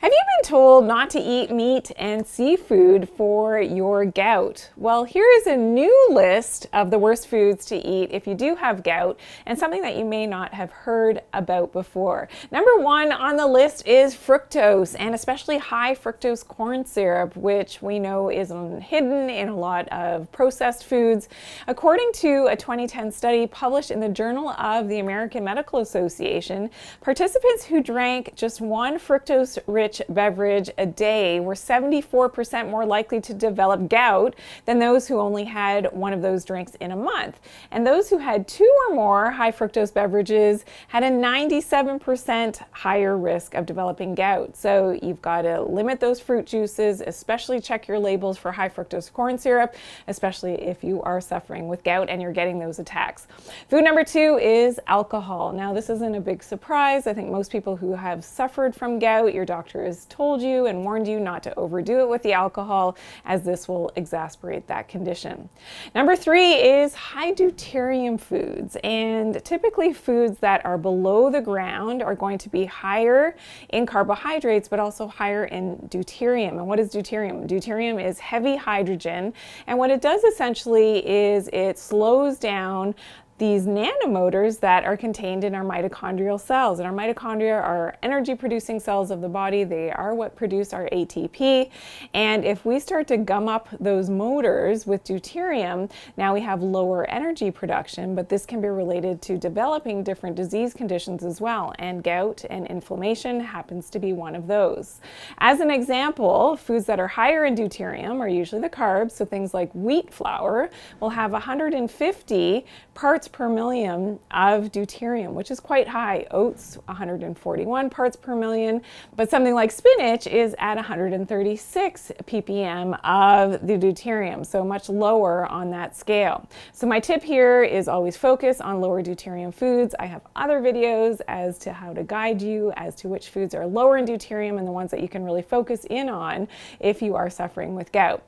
Have you been told not to eat meat and seafood for your gout? Well, here is a new list of the worst foods to eat if you do have gout, and something that you may not have heard about before. Number one on the list is fructose, and especially high fructose corn syrup, which we know is hidden in a lot of processed foods. According to a 2010 study published in the Journal of the American Medical Association, participants who drank just one fructose-rich beverage a day were 74% more likely to develop gout than those who only had one of those drinks in a month. And those who had two or more high fructose beverages had a 97% higher risk of developing gout. So you've got to limit those fruit juices, especially check your labels for high fructose corn syrup, especially if you are suffering with gout and you're getting those attacks. Food number two is alcohol. Now, this isn't a big surprise. I think most people who have suffered from gout, your doctor has told you and warned you not to overdo it with the alcohol, as this will exacerbate that condition. Number three is high deuterium foods, and typically foods that are below the ground are going to be higher in carbohydrates but also higher in deuterium. And what is deuterium? Deuterium is heavy hydrogen, and what it does essentially is it slows down these nanomotors that are contained in our mitochondrial cells. And our mitochondria are energy producing cells of the body. They are what produce our ATP. And if we start to gum up those motors with deuterium, now we have lower energy production, but this can be related to developing different disease conditions as well. And gout and inflammation happens to be one of those. As an example, foods that are higher in deuterium are usually the carbs. So things like wheat flour will have 150 parts per million of deuterium, which is quite high. Oats, 141 parts per million, but something like spinach is at 136 ppm of the deuterium, so much lower on that scale. So my tip here is always focus on lower deuterium foods. I have other videos as to how to guide you as to which foods are lower in deuterium and the ones that you can really focus in on if you are suffering with gout.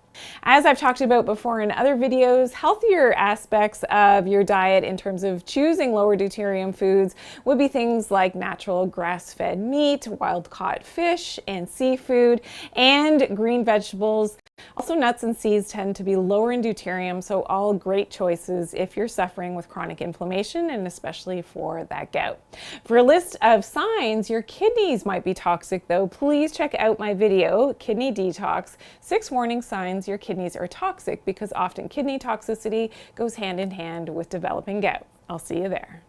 As I've talked about before in other videos, healthier aspects of your diet in terms of choosing lower deuterium foods would be things like natural grass-fed meat, wild-caught fish and seafood, and green vegetables. Also, nuts and seeds tend to be lower in deuterium, so all great choices if you're suffering with chronic inflammation and especially for that gout. For a list of signs your kidneys might be toxic though, please check out my video, Kidney Detox, 6 warning signs your kidneys are toxic, because often kidney toxicity goes hand in hand with developing gout. I'll see you there.